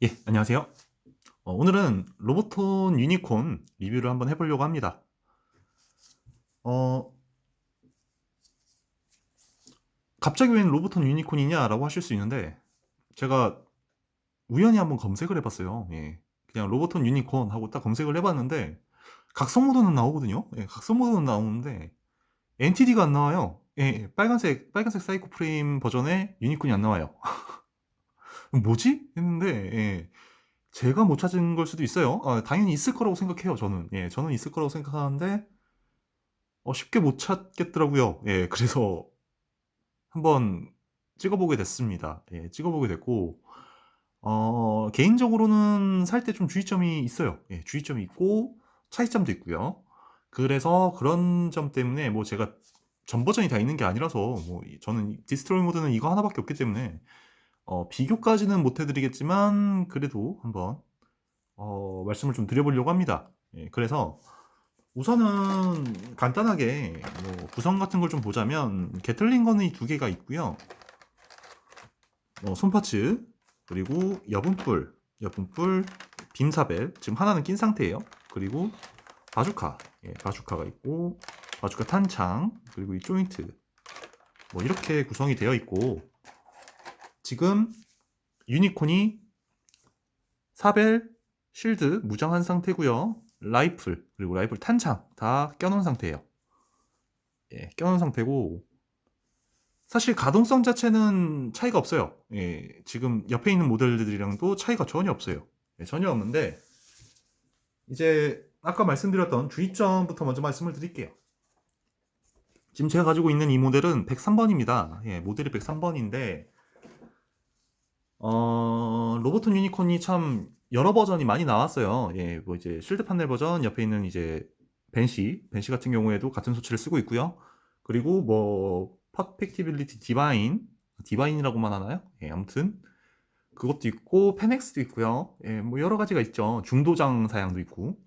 예, 안녕하세요. 오늘은 로보톤 유니콘 리뷰를 한번 해보려고 합니다. 어, 갑자기 웬 로보톤 유니콘이냐라고 하실 수 있는데, 제가 우연히 한번 검색을 해봤어요. 예, 그냥 로보톤 유니콘 하고 딱 검색을 해봤는데, 각성 모드는 나오거든요. 예, 각성 모드는 나오는데, NTD가 안 나와요. 예, 예, 빨간색 사이코 프레임 버전의 유니콘이 안 나와요. 뭐지? 했는데, 예, 제가 못 찾은 걸 수도 있어요. 당연히 있을 거라고 생각해요, 저는. 예, 저는 있을 거라고 생각하는데, 쉽게 못 찾겠더라고요. 예, 그래서 한번 찍어보게 됐습니다. 예, 찍어보게 됐고, 개인적으로는 살 때 좀 주의점이 있어요. 예, 주의점이 있고, 차이점도 있고요. 그래서 그런 점 때문에 뭐 제가 전 버전이 다 있는 게 아니라서, 뭐 저는 디스트로이 모드는 이거 하나밖에 없기 때문에, 비교까지는 못 해드리겠지만, 그래도 한번, 말씀을 좀 드려보려고 합니다. 예, 그래서, 우선은 간단하게 뭐 구성 같은 걸 좀 보자면 게틀링 건이 두 개가 있고요. 손파츠 그리고 여분뿔, 빔사벨 지금 하나는 낀 상태예요. 그리고 바주카, 바주카가 있고 바주카 탄창 그리고 이 조인트 뭐 이렇게 구성이 되어 있고 지금 유니콘이 사벨, 실드 무장한 상태고요. 라이플 그리고 라이플 탄창 다 껴놓은 상태예요. 예, 껴놓은 상태고 사실 가동성 자체는 차이가 없어요. 예, 지금 옆에 있는 모델들이랑도 차이가 전혀 없어요. 예, 전혀 없는데 이제 아까 말씀드렸던 주의점부터 먼저 말씀을 드릴게요. 지금 제가 가지고 있는 이 모델은 103번입니다. 예, 모델이 103번인데 로보톤 유니콘이 참 여러 버전이 많이 나왔어요. 예, 뭐 이제 실드 판넬 버전 옆에 있는 이제 벤시 같은 경우에도 같은 소치를 쓰고 있고요. 그리고 뭐 퍼펙티빌리티 디바인이라고만 하나요? 예, 아무튼 그것도 있고 페넥스도 있고요. 예, 뭐 여러 가지가 있죠. 중도장 사양도 있고.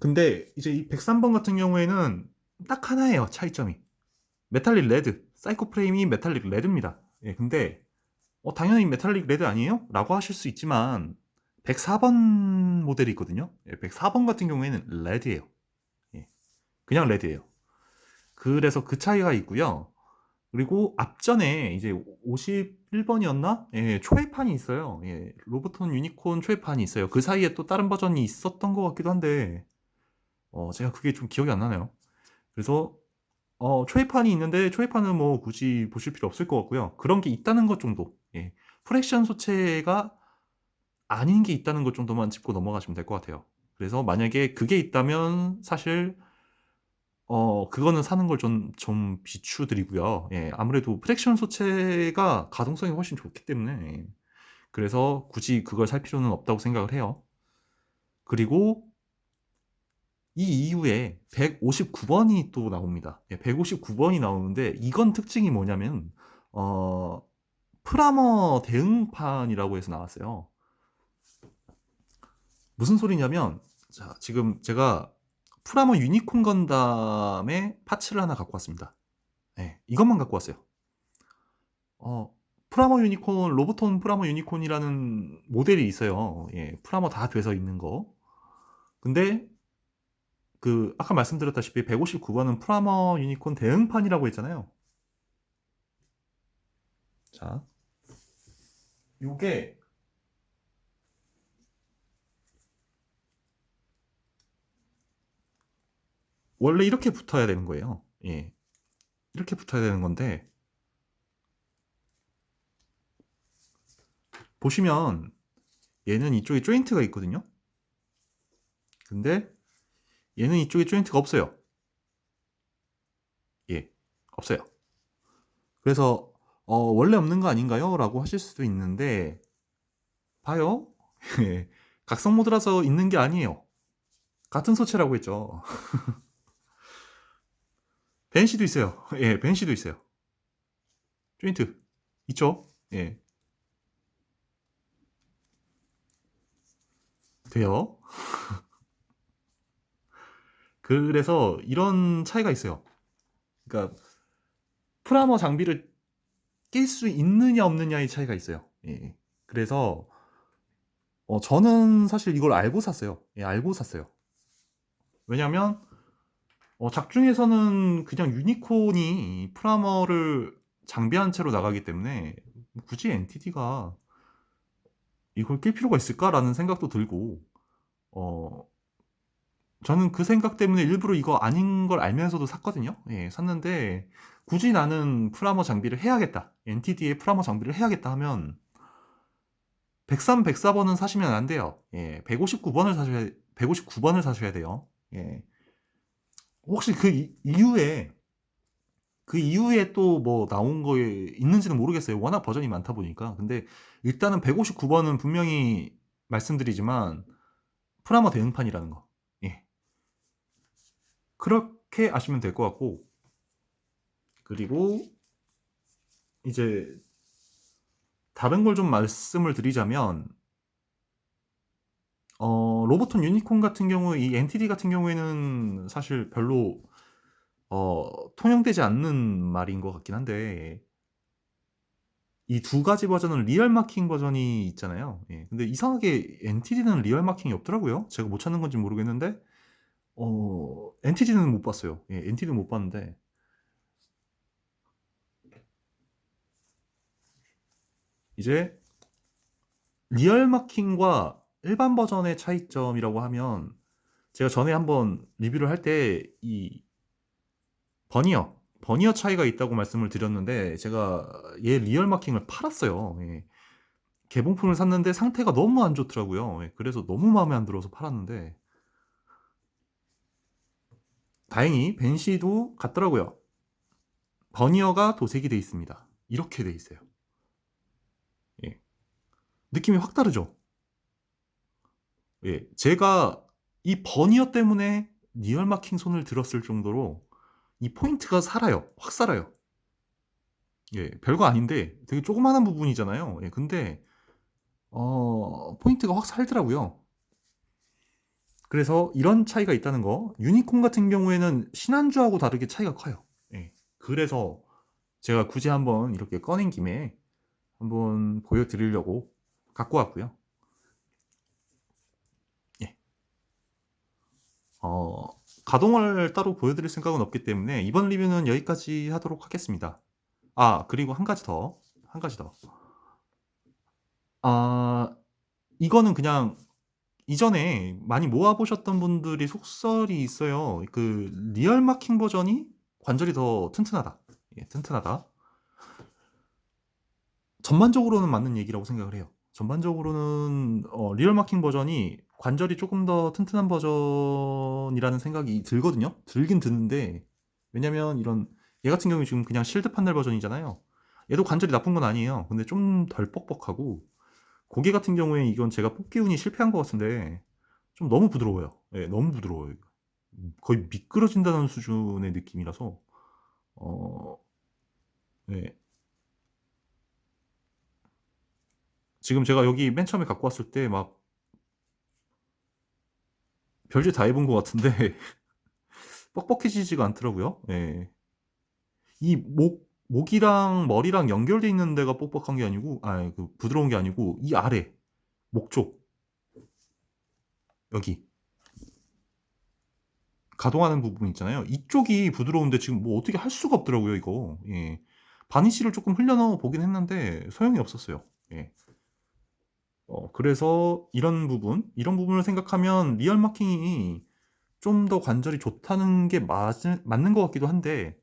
근데 이제 이 103번 같은 경우에는 딱 하나예요. 차이점이. 메탈릭 레드. 사이코 프레임이 메탈릭 레드입니다. 예, 근데 당연히 메탈릭 레드 아니에요? 라고 하실 수 있지만 104번 모델이 있거든요. 104번 같은 경우에는 레드예요. 예, 그냥 레드예요. 그래서 그 차이가 있고요. 그리고 앞전에 이제 51번이었나? 예, 초회판이 있어요. 예, 로보톤 유니콘 초회판이 있어요. 그 사이에 또 다른 버전이 있었던 것 같기도 한데 제가 그게 좀 기억이 안 나네요. 그래서 초회판이 있는데 초회판은 뭐 굳이 보실 필요 없을 것 같고요. 그런 게 있다는 것 정도. 예, 프랙션 소체가 아닌 게 있다는 것 정도만 짚고 넘어가시면 될 것 같아요. 그래서 만약에 그게 있다면 사실 그거는 사는 걸 좀 비추드리고요. 예, 아무래도 프랙션 소체가 가동성이 훨씬 좋기 때문에 예, 그래서 굳이 그걸 살 필요는 없다고 생각을 해요. 그리고 이 이후에 159번이 또 나옵니다. 예, 159번이 나오는데 이건 특징이 뭐냐면 어, 프라머 대응판이라고 해서 나왔어요. 무슨 소리냐면 자, 지금 제가 프라모 유니콘 건담의 파츠를 하나 갖고 왔습니다. 네, 이것만 갖고 왔어요. 프라모 유니콘, 로보톤 프라모 유니콘이라는 모델이 있어요. 예, 프라모 다 돼서 있는 거. 근데 그 아까 말씀드렸다시피 159번은 프라모 유니콘 대응판이라고 했잖아요. 자, 요게 원래 이렇게 붙어야 되는 거예요. 예, 이렇게 붙어야 되는 건데 보시면 얘는 이쪽에 조인트가 있거든요. 근데 얘는 이쪽에 조인트가 없어요. 예, 없어요. 그래서 원래 없는 거 아닌가요? 라고 하실 수도 있는데 봐요. 예, 각성 모드라서 있는 게 아니에요. 같은 소체라고 했죠. 벤시도 있어요. 예, 벤시도 있어요. 조인트 있죠? 예, 돼요. 그래서 이런 차이가 있어요. 그러니까 프라모 장비를 낄 수 있느냐 없느냐의 차이가 있어요. 예. 그래서 저는 사실 이걸 알고 샀어요. 예, 알고 샀어요. 왜냐면 작중에서는 그냥 유니콘이 프라머를 장비한 채로 나가기 때문에 굳이 NTD가 이걸 낄 필요가 있을까라는 생각도 들고 어 저는 그 생각 때문에 일부러 이거 아닌 걸 알면서도 샀거든요. 예, 샀는데 굳이 나는 프라머 장비를 해야겠다. NTD의 프라머 장비를 해야겠다 하면 103, 104번은 사시면 안 돼요. 예, 159번을 사셔야 돼요. 예. 혹시 그 이후에 또 뭐 나온 거에 있는지는 모르겠어요. 워낙 버전이 많다 보니까. 근데 일단은 159번은 분명히 말씀드리지만 프라모 대응판이라는 거. 예. 그렇게 아시면 될 것 같고, 그리고 이제 다른 걸 좀 말씀을 드리자면 로보톤 유니콘 같은 경우 이 NTD 같은 경우에는 사실 별로 통용되지 않는 말인 것 같긴 한데 이 두 가지 버전은 리얼 마킹 버전이 있잖아요. 예. 근데 이상하게 NTD는 리얼 마킹이 없더라고요. 제가 못 찾는 건지 모르겠는데 NTD는 못 봤어요. 예, NTD는 못 봤는데 이제 리얼 마킹과 일반 버전의 차이점이라고 하면 제가 전에 한번 리뷰를 할 때 이 버니어 차이가 있다고 말씀을 드렸는데 제가 얘 리얼 마킹을 팔았어요. 예. 개봉품을 샀는데 상태가 너무 안 좋더라고요. 예, 그래서 너무 마음에 안 들어서 팔았는데 다행히 벤시도 같더라고요. 버니어가 도색이 돼 있습니다. 이렇게 돼 있어요. 예. 느낌이 확 다르죠? 예. 제가 이 버니어 때문에 리얼 마킹 손을 들었을 정도로 이 포인트가 살아요. 확 살아요. 예. 별거 아닌데 되게 조그마한 부분이잖아요. 예. 근데 포인트가 확 살더라고요. 그래서 이런 차이가 있다는 거. 유니콘 같은 경우에는 신안주하고 다르게 차이가 커요. 예. 그래서 제가 굳이 한번 이렇게 꺼낸 김에 한번 보여드리려고 갖고 왔고요. 예. 어, 가동을 따로 보여드릴 생각은 없기 때문에 이번 리뷰는 여기까지 하도록 하겠습니다. 아, 그리고 한 가지 더. 한 가지 더. 아, 이거는 그냥 이전에 많이 모아보셨던 분들이 속설이 있어요. 그 리얼 마킹 버전이 관절이 더 튼튼하다. 예, 튼튼하다. 전반적으로는 맞는 얘기라고 생각을 해요. 전반적으로는 리얼 마킹 버전이 관절이 조금 더 튼튼한 버전이라는 생각이 들거든요. 들긴 드는데 왜냐면 이런 얘 같은 경우에 지금 그냥 실드 판넬 버전이잖아요. 얘도 관절이 나쁜 건 아니에요. 근데 좀 덜 뻑뻑하고 고개 같은 경우에 이건 제가 뽑기 운이 실패한 것 같은데 좀 너무 부드러워요. 예, 너무 부드러워요. 거의 미끄러진다는 수준의 느낌이라서 어, 네. 지금 제가 여기 맨 처음에 갖고 왔을 때 막 별짓 다 해본 것 같은데 뻑뻑해지지가 않더라고요. 예. 이 목이랑 머리랑 연결돼 있는 데가 뻑뻑한 게 아니고, 그 부드러운 게 아니고 이 아래 목 쪽 여기 가동하는 부분 있잖아요. 이쪽이 부드러운데 지금 뭐 어떻게 할 수가 없더라고요, 이거. 예. 바니쉬를 조금 흘려넣어 보긴 했는데 소용이 없었어요. 예. 그래서 이런 부분을 생각하면 리얼 마킹이 좀 더 관절이 좋다는 게 맞는 것 같기도 한데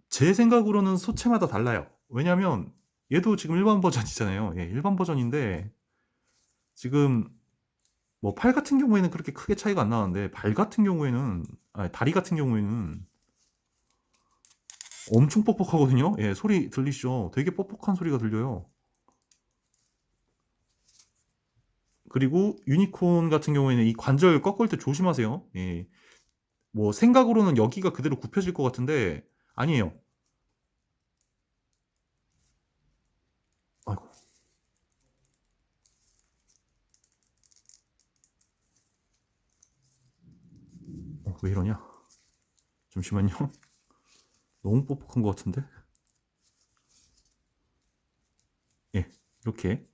제 생각으로는 소체마다 달라요. 왜냐면 얘도 지금 일반 버전이잖아요. 예, 일반 버전인데 지금 뭐 팔 같은 경우에는 그렇게 크게 차이가 안 나는데 발 같은 경우에는 다리 같은 경우에는 엄청 뻑뻑하거든요. 예, 소리 들리시죠? 되게 뻑뻑한 소리가 들려요. 그리고 유니콘 같은 경우에는 이 관절 꺾을 때 조심하세요. 예. 뭐 생각으로는 여기가 그대로 굽혀질 것 같은데 아니에요. 아이고, 왜 이러냐? 잠시만요. 너무 뻑뻑한 것 같은데? 예. 이렇게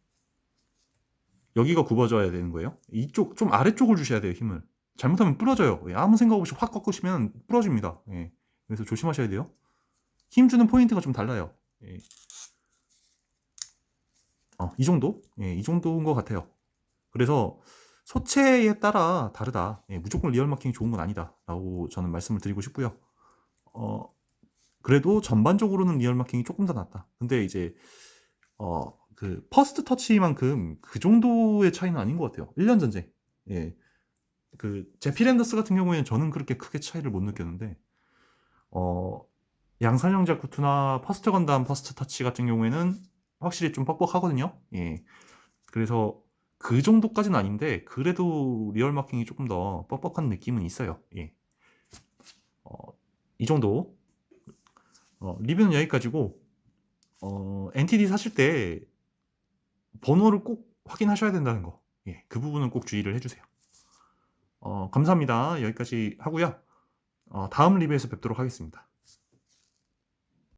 여기가 굽어져야 되는 거예요. 이쪽 좀 아래쪽을 주셔야 돼요, 힘을. 잘못하면 부러져요. 예, 아무 생각 없이 확 꺾으시면 부러집니다. 예, 그래서 조심하셔야 돼요. 힘 주는 포인트가 좀 달라요. 예. 이 정도? 예, 이 정도인 것 같아요. 그래서 소체에 따라 다르다. 예, 무조건 리얼 마킹이 좋은 건 아니다. 라고 저는 말씀을 드리고 싶고요. 그래도 전반적으로는 리얼 마킹이 조금 더 낫다. 근데 이제, 그, 퍼스트 터치만큼 그 정도의 차이는 아닌 것 같아요. 1년 전쟁. 예. 그, 제피 랜더스 같은 경우에는 저는 그렇게 크게 차이를 못 느꼈는데, 양산형 자쿠투나 퍼스트 건담 퍼스트 터치 같은 경우에는 확실히 좀 뻑뻑하거든요. 예. 그래서 그 정도까지는 아닌데 그래도 리얼 마킹이 조금 더 뻑뻑한 느낌은 있어요. 예. 이 정도. 리뷰는 여기까지고 NTD 사실 때 번호를 꼭 확인하셔야 된다는 거. 예. 그 부분은 꼭 주의를 해주세요. 감사합니다. 여기까지 하고요. 다음 리뷰에서 뵙도록 하겠습니다.